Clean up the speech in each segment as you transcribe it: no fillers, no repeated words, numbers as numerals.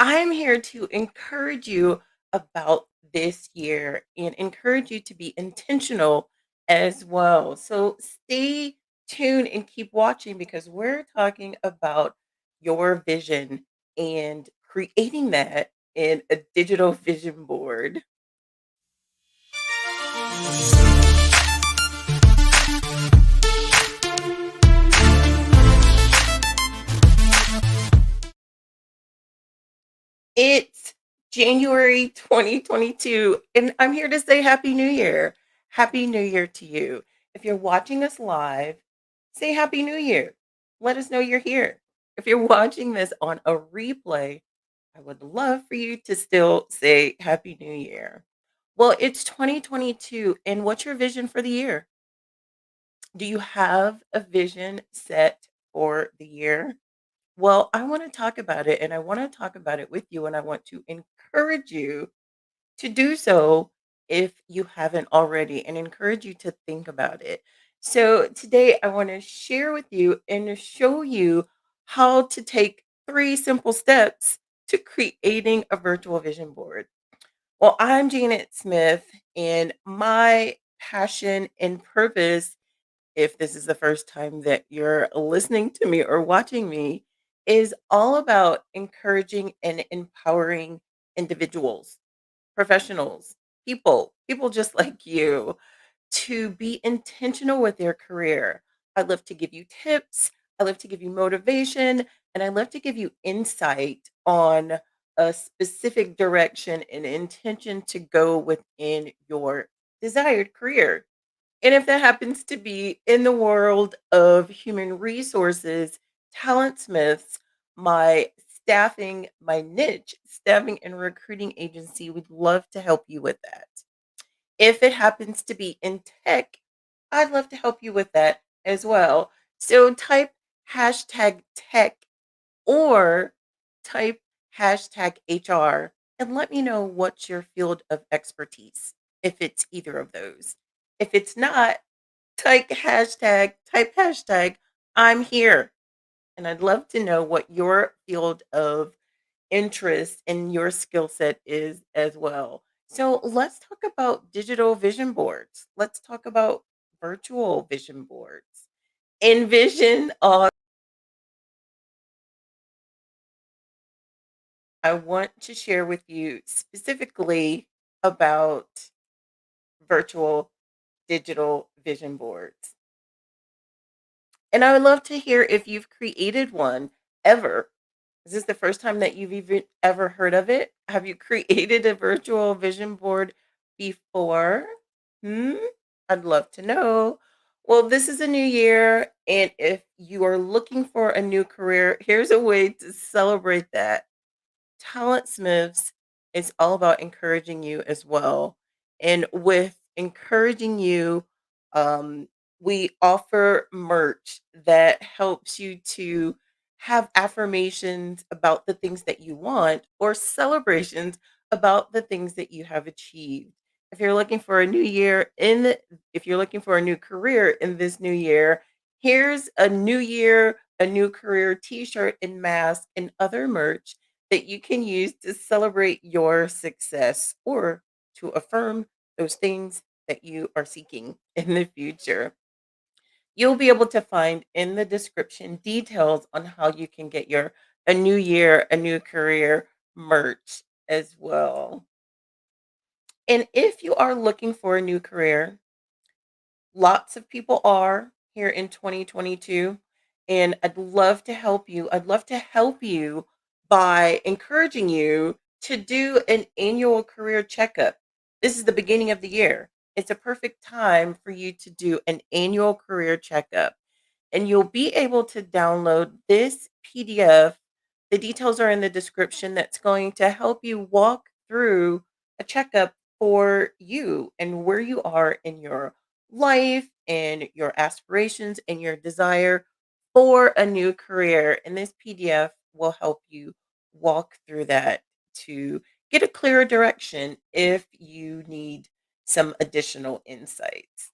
I'm here to encourage you about this year and encourage you to be intentional as well. So stay tuned and keep watching because we're talking about your vision and creating that in a digital vision board. It's January 2022, and I'm here to say Happy New Year. Happy New Year to you. If you're watching us live, say Happy New Year. Let us know you're here. If you're watching this on a replay, I would love for you to still say Happy New Year. Well, it's 2022, and what's your vision for the year? Do you have a vision set for the year? Well, I want to talk about it and I want to talk about it with you and I want to encourage you to do so if you haven't already and encourage you to think about it. So, today I want to share with you and show you how to take 3 simple steps to creating a virtual vision board. Well, I'm Janet Smith and my passion and purpose, if this is the first time that you're listening to me or watching me, is all about encouraging and empowering individuals, professionals, people just like you to be intentional with their career. I love to give you tips, I love to give you motivation, and I love to give you insight on a specific direction and intention to go within your desired career. And if that happens to be in the world of human resources, TalentSmiths, my niche staffing and recruiting agency would love to help you with that. If it happens to be in tech, I'd love to help you with that as well. So type hashtag tech or type hashtag HR and let me know what's your field of expertise if it's either of those. If it's not, type hashtag I'm here. And I'd love to know what your field of interest and your skill set is as well. So let's talk about digital vision boards. Let's talk about virtual vision boards. Envision, I want to share with you specifically about virtual digital vision boards. And I would love to hear if you've created one ever. Is this the first time that you've even ever heard of it? Have you created a virtual vision board before? Hmm? I'd love to know. Well, this is a new year, and if you are looking for a new career, here's a way to celebrate that. Talent Smiths is all about encouraging you as well. And with encouraging you, we offer merch that helps you to have affirmations about the things that you want or celebrations about the things that you have achieved. If you're looking for a new year in the, if you're looking for a new career in this new year, here's a new year, a new career t-shirt and mask and other merch that you can use to celebrate your success or to affirm those things that you are seeking in the future. You'll be able to find in the description details on how you can get your a new year, a new career merch as well. And if you are looking for a new career, lots of people are here in 2022, and I'd love to help you. I'd love to help you by encouraging you to do an annual career checkup. This is the beginning of the year. It's a perfect time for you to do an annual career checkup, and you'll be able to download this PDF. The details are in the description that's going to help you walk through a checkup for you and where you are in your life and your aspirations and your desire for a new career. And this PDF will help you walk through that to get a clearer direction if you need some additional insights.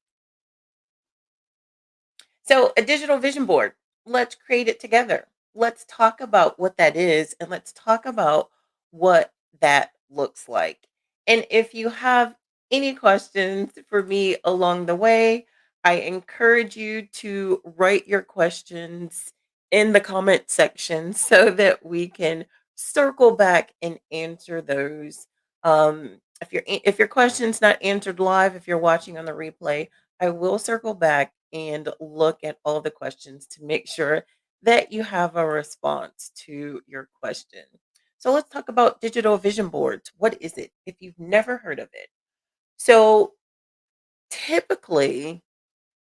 So, a digital vision board, let's create it together. Let's talk about what that is and let's talk about what that looks like. And if you have any questions for me along the way, I encourage you to write your questions in the comment section so that we can circle back and answer those. If your question's not answered live, if you're watching on the replay, I will circle back and look at all the questions to make sure that you have a response to your question. So let's talk about digital vision boards. What is it if you've never heard of it? So typically,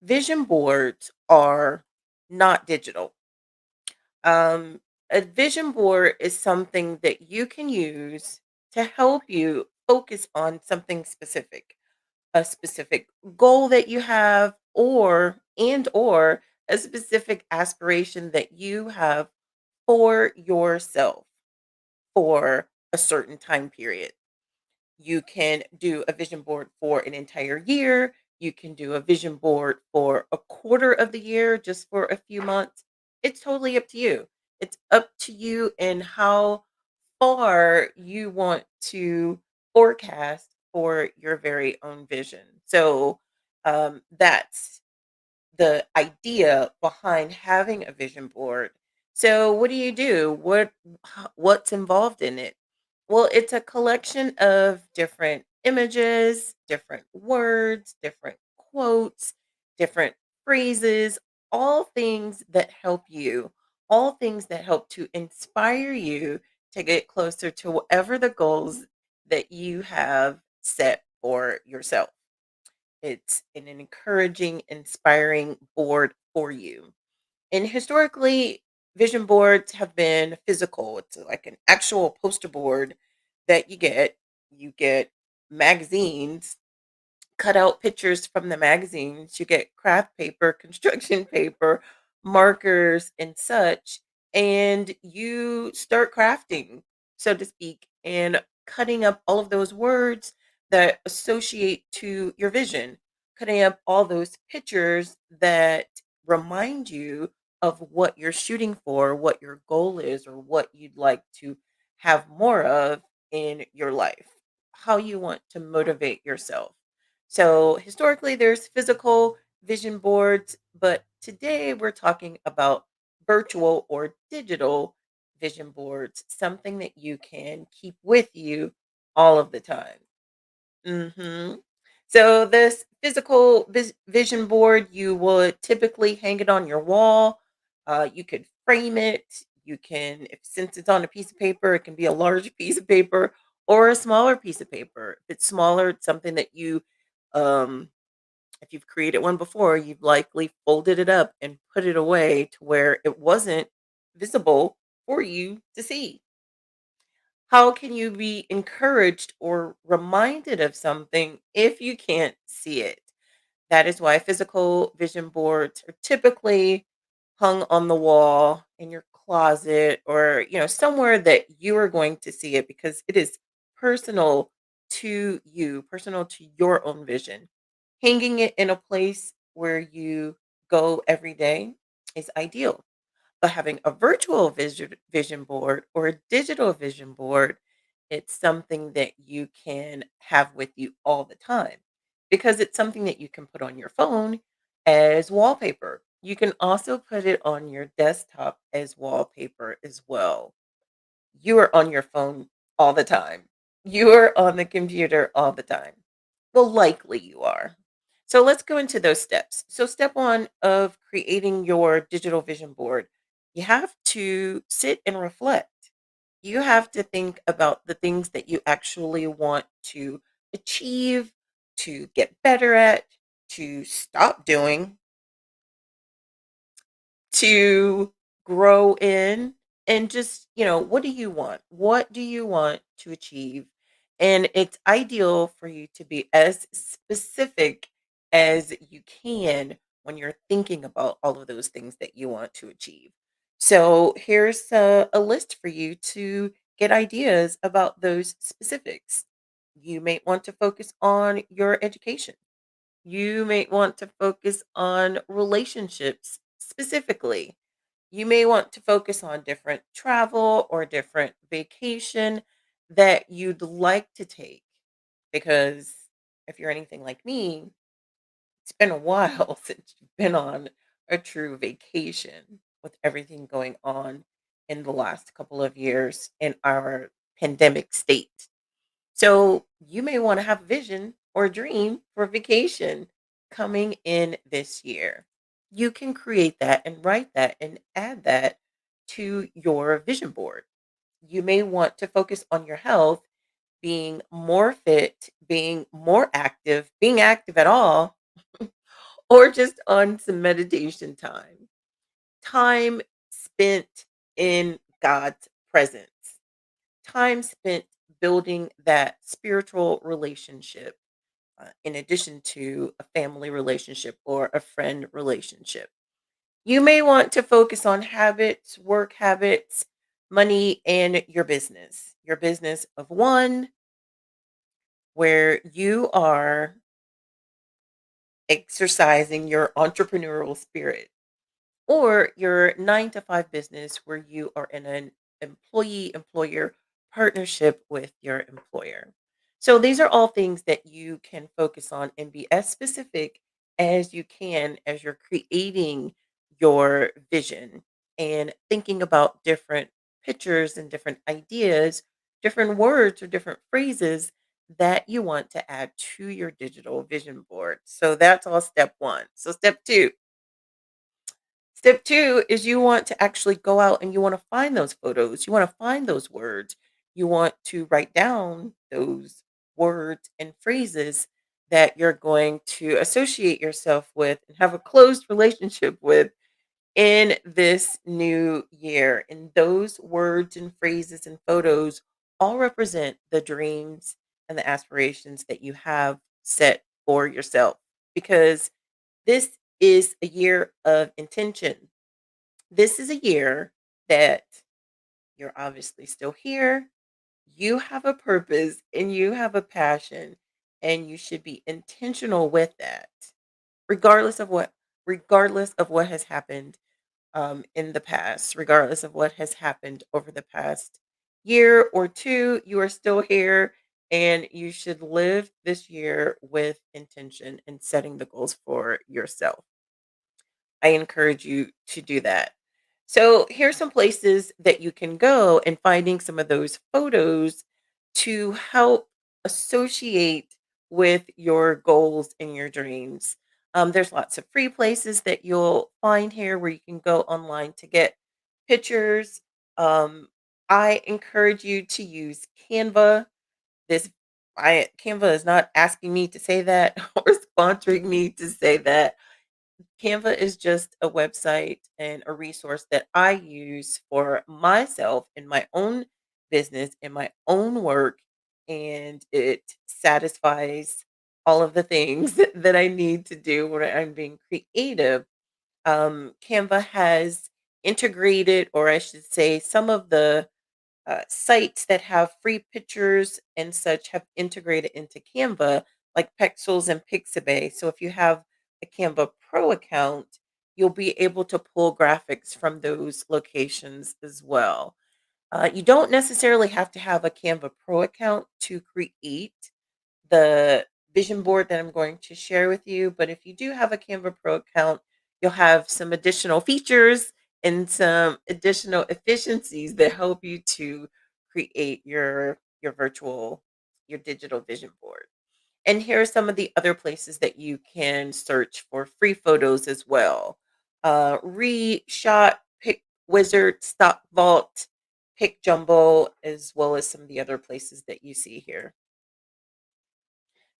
vision boards are not digital. Um, a vision board is something that you can use to help you focus on something specific, a specific goal that you have, or a specific aspiration that you have for yourself for a certain time period. You can do a vision board for an entire year. You can do a vision board for a quarter of the year, just for a few months. It's totally up to you. It's up to you and how far you want to forecast for your very own vision. So that's the idea behind having a vision board. So what do you do? What's involved in it? Well, it's a collection of different images, different words, different quotes, different phrases, all things that help you, all things that help to inspire you to get closer to whatever the goals that you have set for yourself. It's an encouraging, inspiring board for you. And historically, vision boards have been physical. It's like an actual poster board that you get. You get magazines, cut out pictures from the magazines. You get craft paper, construction paper, markers, and such. And you start crafting, so to speak, and cutting up all of those words that associate to your vision, cutting up all those pictures that remind you of what you're shooting for, what your goal is, or what you'd like to have more of in your life, how you want to motivate yourself. So historically, there's physical vision boards, but today we're talking about virtual or digital vision boards, something that you can keep with you all of the time. hmm So this physical vision board, you would typically hang it on your wall. You could frame it. You can, if since it's on a piece of paper, it can be a large piece of paper or a smaller piece of paper. If it's smaller, it's something that um, if you've created one before, you've likely folded it up and put it away to where it wasn't visible for you to see. How can you be encouraged or reminded of something if you can't see it? That is why physical vision boards are typically hung on the wall in your closet or, somewhere that you are going to see it because it is personal to you, personal to your own vision. Hanging it in a place where you go every day is ideal. But having a virtual vision board or a digital vision board, it's something that you can have with you all the time because it's something that you can put on your phone as wallpaper. You can also put it on your desktop as wallpaper as well. You are on your phone all the time. You are on the computer all the time. Well, likely you are. So let's go into those steps. So, step one of creating your digital vision board, you have to sit and reflect. You have to think about the things that you actually want to achieve, to get better at, to stop doing, to grow in, and just, what do you want? What do you want to achieve? And it's ideal for you to be as specific as you can when you're thinking about all of those things that you want to achieve. So here's a list for you to get ideas about those specifics. You may want to focus on your education. You may want to focus on relationships specifically. You may want to focus on different travel or different vacation that you'd like to take, because if you're anything like me, it's been a while since you've been on a true vacation with everything going on in the last couple of years in our pandemic state. So you may want to have a vision or a dream for vacation coming in this year. You can create that and write that and add that to your vision board. You may want to focus on your health, being more fit, being more active, being active at all, or just on some meditation time. Time spent in God's presence, time spent building that spiritual relationship, in addition to a family relationship or a friend relationship. You may want to focus on habits, work habits, money, and your business of one, where you are exercising your entrepreneurial spirit, or your 9 to 5 business where you are in an employee employer partnership with your employer. So these are all things that you can focus on and be as specific as you can as you're creating your vision and thinking about different pictures and different ideas, different words or different phrases that you want to add to your digital vision board. So that's all step 1. So step 2, step 2 is you want to actually go out and you want to find those photos. You want to find those words. You want to write down those words and phrases that you're going to associate yourself with and have a close relationship with in this new year. And those words and phrases and photos all represent the dreams and the aspirations that you have set for yourself, because this is a year of intention. This is a year that you're obviously still here. You have a purpose and you have a passion, and you should be intentional with that, regardless of what has happened in the past, regardless of what has happened over the past year or two. You are still here, and you should live this year with intention and setting the goals for yourself. I encourage you to do that. So, here's some places that you can go and finding some of those photos to help associate with your goals and your dreams. There's lots of free places that you'll find here where you can go online to get pictures. Um, I encourage you to use Canva. This Canva is not asking me to say that or sponsoring me to say that. Canva is just a website and a resource that I use for myself in my own business, in my own work, and it satisfies all of the things that I need to do when I'm being creative. Canva has integrated, or I should say, some of the sites that have free pictures and such have integrated into Canva, like Pexels and Pixabay. So if you have a Canva Pro account, you'll be able to pull graphics from those locations as well. You don't necessarily have to have a Canva Pro account to create the vision board that I'm going to share with you. But if you do have a Canva Pro account, you'll have some additional features and some additional efficiencies that help you to create your virtual, your digital vision board. And here are some of the other places that you can search for free photos as well. Reshot, Pick Wizard, Stock Vault, Pick Jumbo, as well as some of the other places that you see here.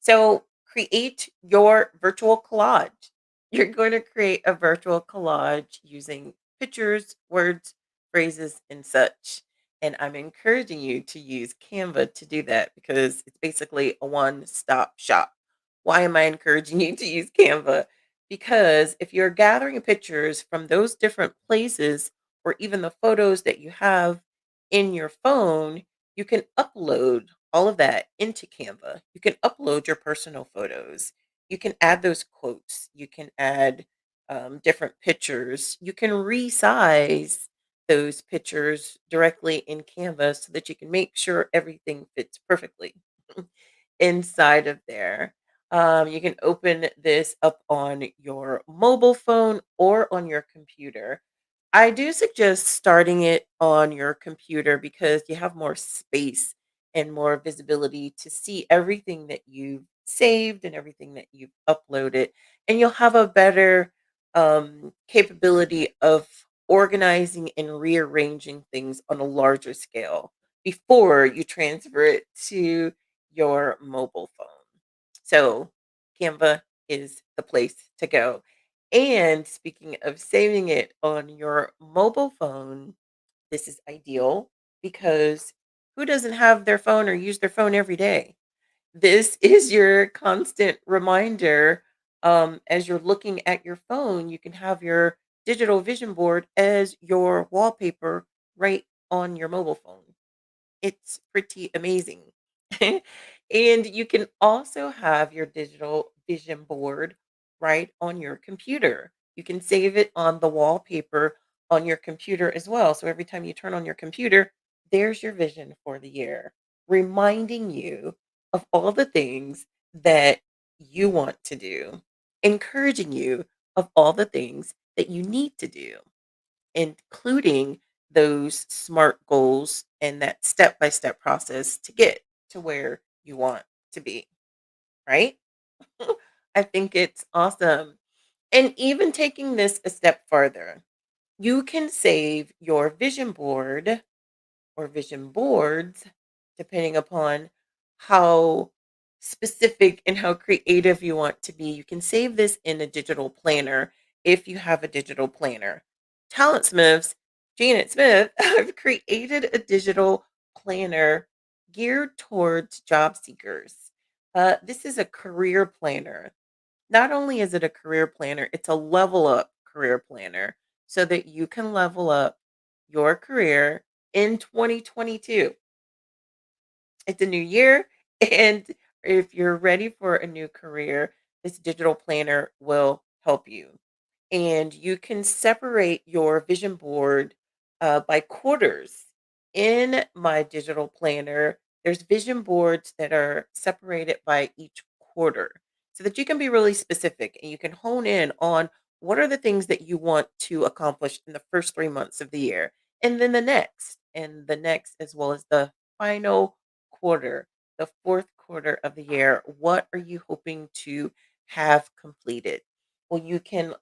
So create your virtual collage. You're going to create a virtual collage using pictures, words, phrases, and such. And I'm encouraging you to use Canva to do that because it's basically a one stop shop. Why am I encouraging you to use Canva? Because if you're gathering pictures from those different places, or even the photos that you have in your phone, you can upload all of that into Canva. You can upload your personal photos. You can add those quotes. You can add different pictures. You can resize those pictures directly in Canva so that you can make sure everything fits perfectly inside of there. You can open this up on your mobile phone or on your computer. I do suggest starting it on your computer because you have more space and more visibility to see everything that you've saved and everything that you've uploaded. And you'll have a better capability of organizing and rearranging things on a larger scale before you transfer it to your mobile phone. So, Canva is the place to go. And speaking of saving it on your mobile phone, this is ideal because who doesn't have their phone or use their phone every day? This is your constant reminder. As you're looking at your phone, you can have your digital vision board as your wallpaper right on your mobile phone. It's pretty amazing. And you can also have your digital vision board right on your computer. You can save it on the wallpaper on your computer as well. So every time you turn on your computer, there's your vision for the year, reminding you of all the things that you want to do, encouraging you of all the things that you need to do, including those SMART goals and that step by step process to get to where you want to be, right? I think it's awesome. And even taking this a step further, you can save your vision board or vision boards, depending upon how specific and how creative you want to be. You can save this in a digital planner if you have a digital planner. TalentSmiths, Janet Smith, have created a digital planner geared towards job seekers. This is a career planner. Not only is it a career planner, it's a level up career planner so that you can level up your career in 2022. It's a new year, and if you're ready for a new career, this digital planner will help you. And you can separate your vision board by quarters. In my digital planner, there's vision boards that are separated by each quarter so that you can be really specific and you can hone in on what are the things that you want to accomplish in the first 3 months of the year, and then and the next, as well as the final quarter, the fourth quarter of the year. What are you hoping to have completed? Well, you can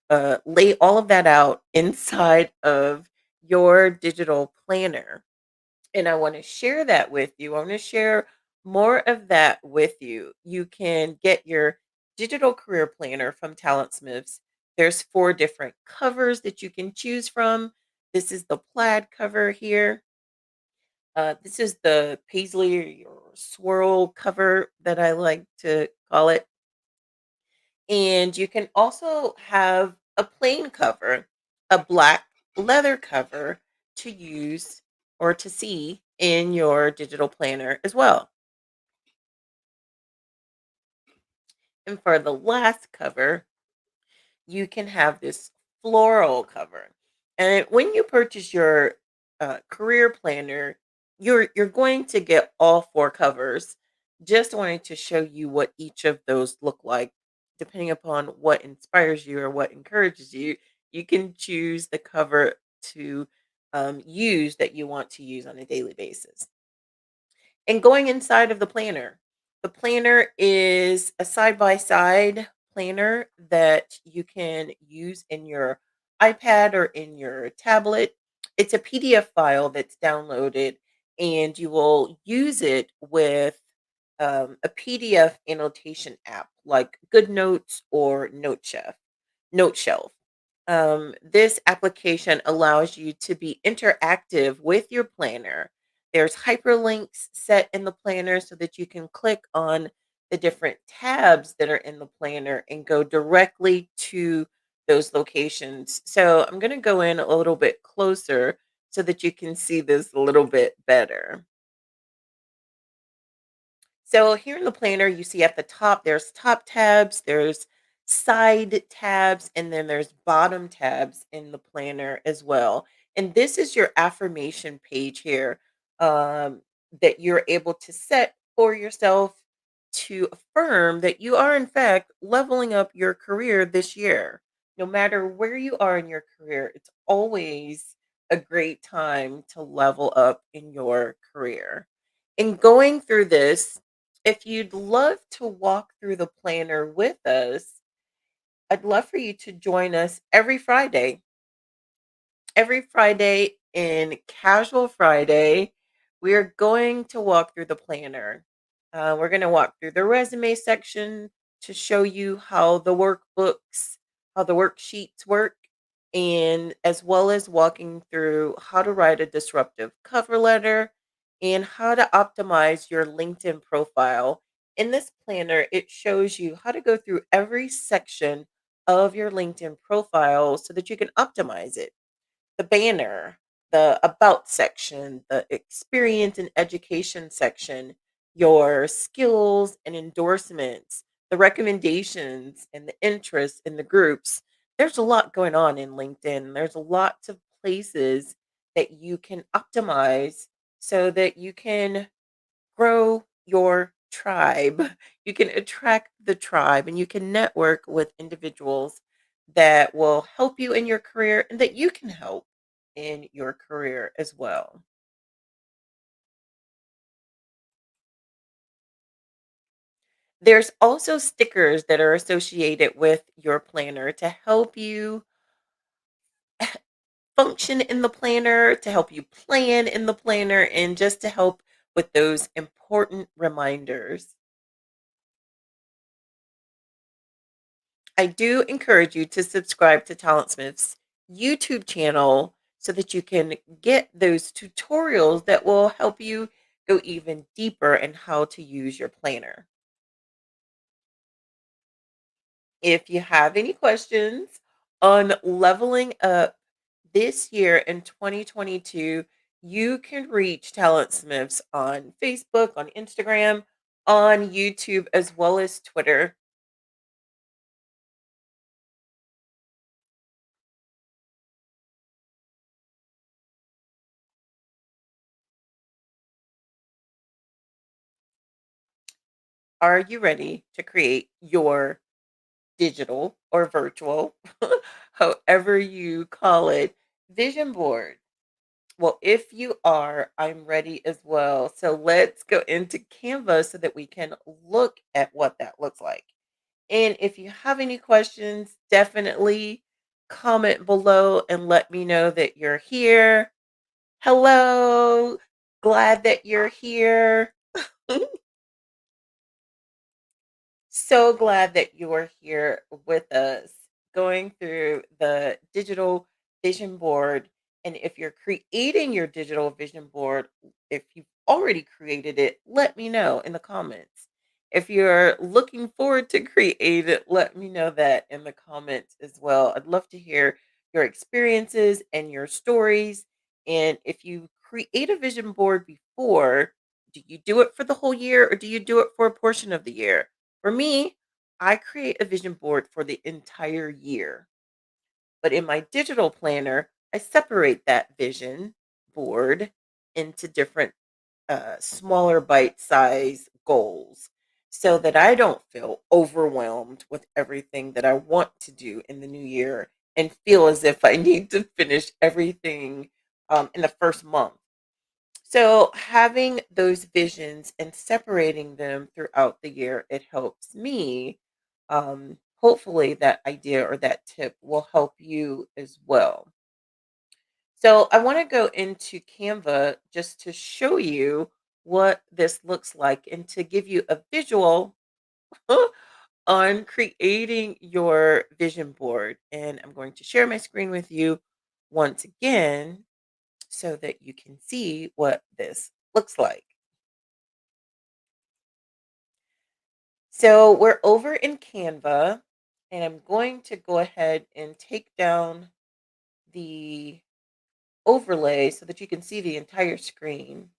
lay all of that out inside of your digital planner. And I want to share that with you. I want to share more of that with you. You can get your digital career planner from TalentSmiths. There's 4 different covers that you can choose from. This is the plaid cover here. This is the paisley or swirl cover that I like to call it. And you can also have a plain cover, a black leather cover to use or to see in your digital planner as well. And for the last cover, you can have this floral cover. And when you purchase your career planner, you're going to get all 4 covers. Just wanted to show you what each of those look like, depending upon what inspires you or what encourages you. You can choose the cover to use that you want to use on a daily basis. And going inside of the planner is a side by side planner that you can use in your iPad or in your tablet. It's a PDF file that's downloaded, and you will use it with a PDF annotation app like GoodNotes or Note Shelf. This application allows you to be interactive with your planner. There's hyperlinks set in the planner so that you can click on the different tabs that are in the planner and go directly to those locations. So I'm going to go in a little bit closer so that you can see this a little bit better. So here in the planner, you see at the top, there's top tabs, there's side tabs, and then there's bottom tabs in the planner as well. And this is your affirmation page here, um, that you're able to set for yourself to affirm that you are, in fact, leveling up your career this year. No matter where you are in your career, it's always a great time to level up in your career. In going through this, if you'd love to walk through the planner with us, I'd love for you to join us every Friday in Casual Friday, we are going to walk through the planner. We're going to walk through the resume section to show you how the worksheets work, and as well as walking through how to write a disruptive cover letter and how to optimize your LinkedIn profile. In this planner, it shows you how to go through every section of your LinkedIn profile so that you can optimize it: the banner, the about section, the experience and education section, your skills and endorsements, the recommendations and the interests in the groups. There's a lot going on in LinkedIn. There's lots of places that you can optimize so that you can grow your tribe. You can attract the tribe and you can network with individuals that will help you in your career and that you can help in your career as well. There's also stickers that are associated with your planner to help you function in the planner, to help you plan in the planner, and just to help with those important reminders. I do encourage you to subscribe to TalentSmiths YouTube channel so that you can get those tutorials that will help you go even deeper in how to use your planner. If you have any questions on leveling up this year in 2022, you can reach TalentSmiths on Facebook, on Instagram, on YouTube, as well as Twitter. Are you ready to create your digital or virtual, however you call it, vision board? Well, if you are, I'm ready as well. So let's go into Canva so that we can look at what that looks like. And if you have any questions, definitely comment below and let me know that you're here. Hello, glad that you're here. So glad that you're here with us going through the digital vision board. And if you're creating your digital vision board, if you've already created it, let me know in the comments. If you're looking forward to create it, let me know that in the comments as well. I'd love to hear your experiences and your stories. And if you create a vision board before, do you do it for the whole year or do you do it for a portion of the year? For me, I create a vision board for the entire year. But in my digital planner, I separate that vision board into different smaller bite size goals so that I don't feel overwhelmed with everything that I want to do in the new year and feel as if I need to finish everything in the first month. So, having those visions and separating them throughout the year, it helps me. Hopefully, that idea or that tip will help you as well. So, I want to go into Canva just to show you what this looks like and to give you a visual on creating your vision board. And I'm going to share my screen with you once again so that you can see what this looks like. So we're over in Canva, and I'm going to go ahead and take down the overlay so that you can see the entire screen.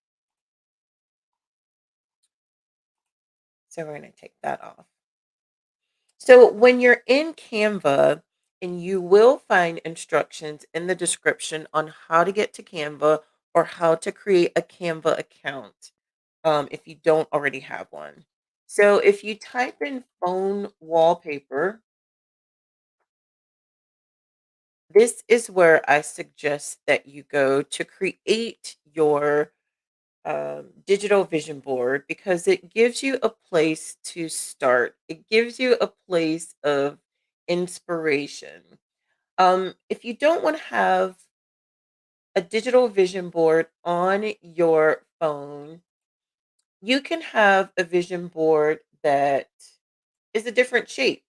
So we're going to take that off. So when you're in Canva, and you will find instructions in the description on how to get to Canva or how to create a Canva account if you don't already have one. So if you type in phone wallpaper, this is where I suggest that you go to create your digital vision board because it gives you a place to start. It gives you a place of inspiration. If you don't want to have a digital vision board on your phone, you can have a vision board that is a different shape.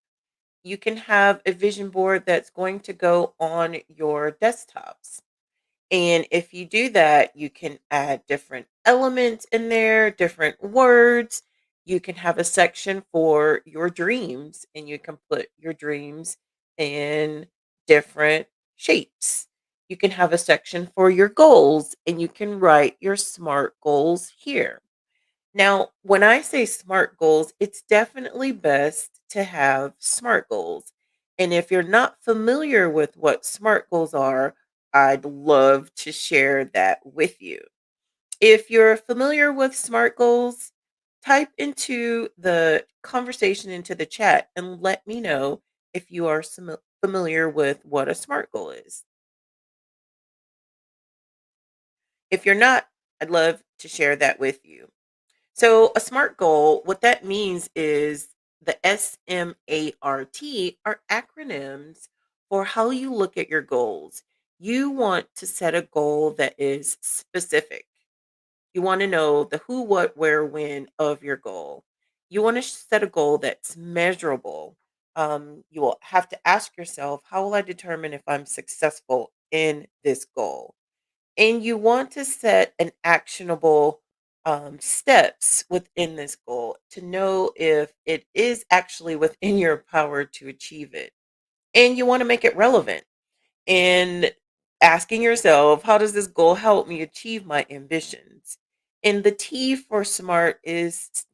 You can have a vision board that's going to go on your desktops. And if you do that, you can add different elements in there, different words. You can have a section for your dreams, and you can put your dreams in different shapes. You can have a section for your goals, and you can write your SMART goals here. Now, when I say SMART goals, it's definitely best to have SMART goals. And if you're not familiar with what SMART goals are, I'd love to share that with you. If you're familiar with SMART goals, type into the conversation into the chat and let me know if you are familiar with what a SMART goal is. If you're not, I'd love to share that with you. So, a SMART goal, what that means is the SMART are acronyms for how you look at your goals. You want to set a goal that is specific. You want to know the who, what, where, when of your goal. You want to set a goal that's measurable. You will have to ask yourself, how will I determine if I'm successful in this goal? And you want to set an actionable steps within this goal to know if it is actually within your power to achieve it. And you want to make it relevant and asking yourself, how does this goal help me achieve my ambitions? And the T for smart is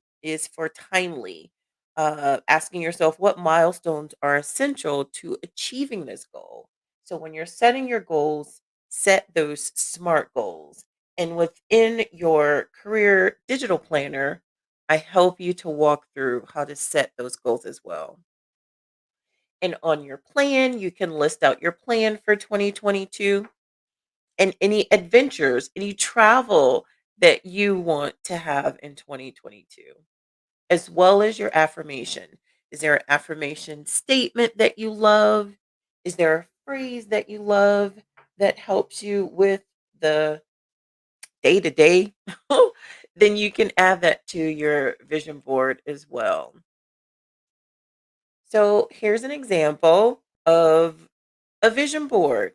for timely. Asking yourself what milestones are essential to achieving this goal. So when you're setting your goals, set those SMART goals. And within your career digital planner, I help you to walk through how to set those goals as well. And on your plan, you can list out your plan for 2022 and any adventures, any travel that you want to have in 2022, as well as your affirmation. Is there an affirmation statement that you love? Is there a phrase that you love that helps you with the day to day? Then you can add that to your vision board as well. So here's an example of a vision board.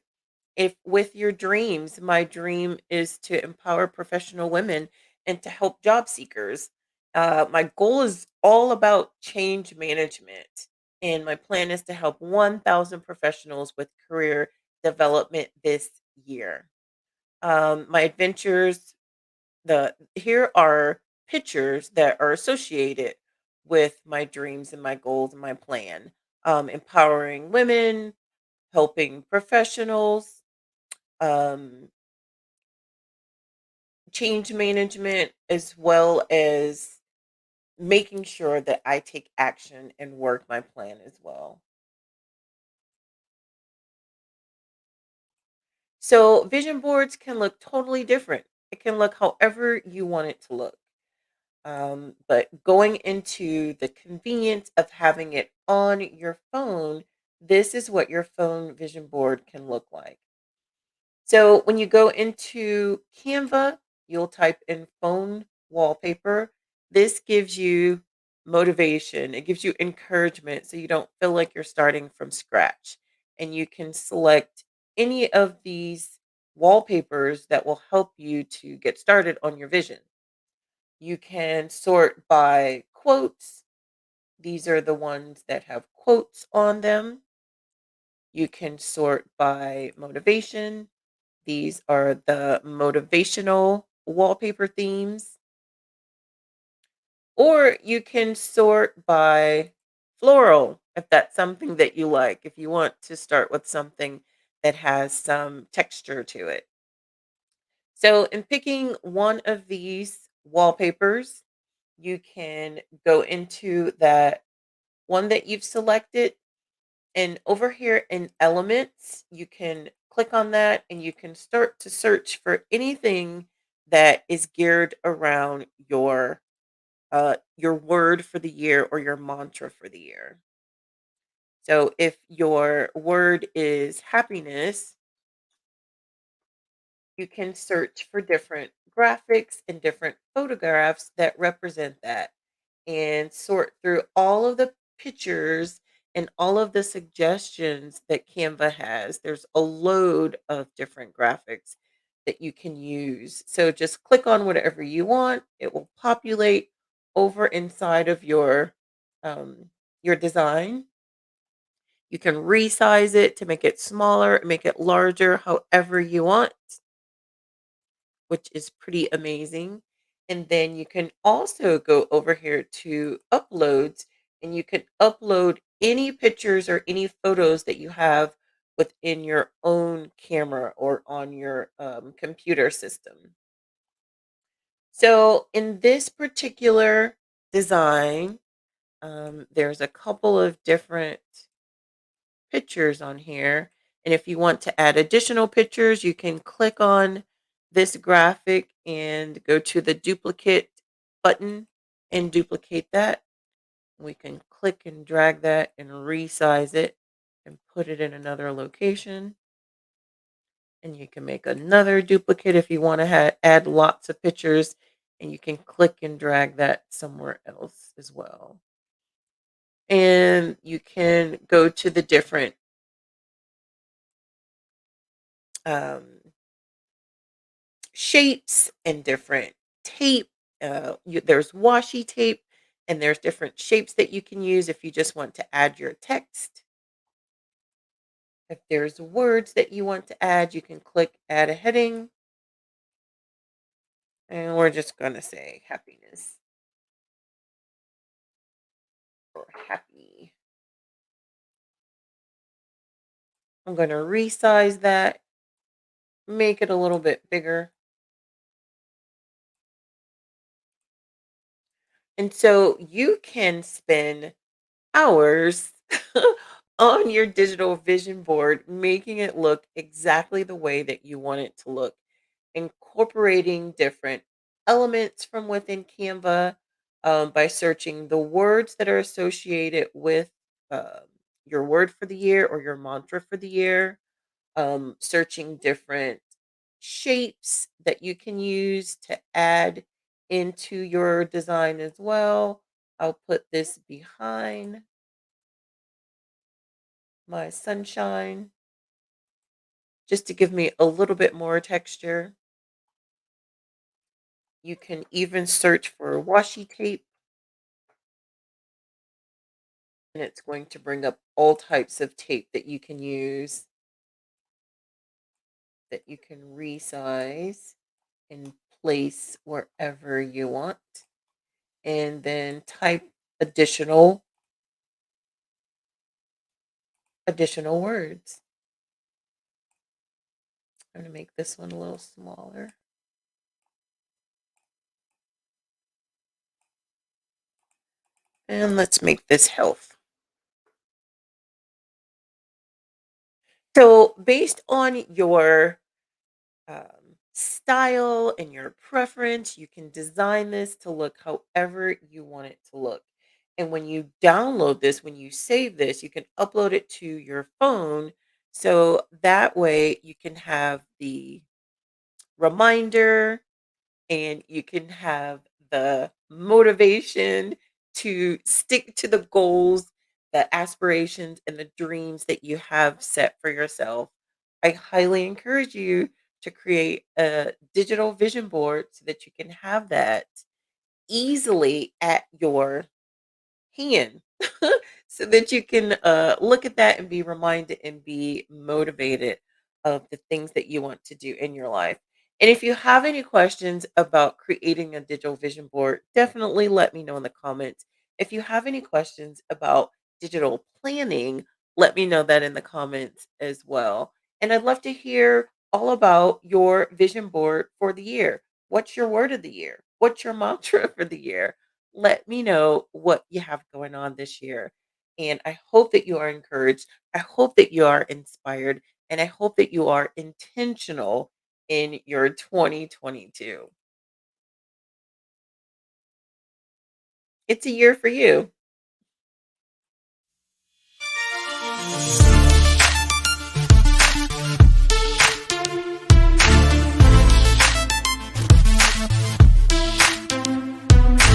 If with your dreams, my dream is to empower professional women and to help job seekers. My goal is all about change management, and my plan is to help 1,000 professionals with career development this year. My adventures, the here are pictures that are associated with my dreams and my goals and my plan. Empowering women, helping professionals, um, change management, as well as making sure that I take action and work my plan as well. So, vision boards can look totally different. It can look however you want it to look. But going into the convenience of having it on your phone, this is what your phone vision board can look like. So when you go into Canva, you'll type in phone wallpaper. This gives you motivation, it gives you encouragement so you don't feel like you're starting from scratch. And you can select any of these wallpapers that will help you to get started on your vision. You can sort by quotes. These are the ones that have quotes on them. You can sort by motivation. These are the motivational wallpaper themes, or you can sort by floral, if that's something that you like, if you want to start with something that has some texture to it. So, in picking one of these wallpapers, you can go into that one that you've selected. And over here in elements, you can click on that and you can start to search for anything that is geared around your word for the year or your mantra for the year. So if your word is happiness, you can search for different graphics and different photographs that represent that and sort through all of the pictures and all of the suggestions that Canva has. There's a load of different graphics that you can use. So just click on whatever you want. It will populate over inside of your design. You can resize it to make it smaller, make it larger, however you want, which is pretty amazing. And then you can also go over here to uploads and you can upload any pictures or any photos that you have within your own camera or on your computer system. So in this particular design, there's a couple of different pictures on here. And if you want to add additional pictures, you can click on this graphic and go to the duplicate button and duplicate that. We can click and drag that and resize it and put it in another location. And you can make another duplicate if you want to add lots of pictures. And you can click and drag that somewhere else as well. And you can go to the different um, shapes and different tape. There's washi tape, and there's different shapes that you can use if you just want to add your text. If there's words that you want to add, you can click add a heading, and we're just going to say happiness or happy. I'm going to resize that, make it a little bit bigger. And so you can spend hours on your digital vision board, making it look exactly the way that you want it to look, incorporating different elements from within Canva by searching the words that are associated with um, your word for the year or your mantra for the year, searching different shapes that you can use to add into your design as well. I'll put this behind my sunshine just to give me a little bit more texture. You can even search for washi tape and it's going to bring up all types of tape that you can use that you can resize and place wherever you want. And then type additional words. I'm going to make this one a little smaller. And let's make this health. So, based on your style and your preference, you can design this to look however you want it to look. And when you download this, when you save this, you can upload it to your phone. So that way you can have the reminder and you can have the motivation to stick to the goals, the aspirations, and the dreams that you have set for yourself. I highly encourage you to create a digital vision board so that you can have that easily at your hand so that you can look at that and be reminded and be motivated of the things that you want to do in your life. And if you have any questions about creating a digital vision board, definitely let me know in the comments. If you have any questions about digital planning, let me know that in the comments as well. And I'd love to hear all about your vision board for the year. What's your word of the year? What's your mantra for the year? Let me know what you have going on this year. And I hope that you are encouraged. I hope that you are inspired. And I hope that you are intentional in your 2022. It's a year for you.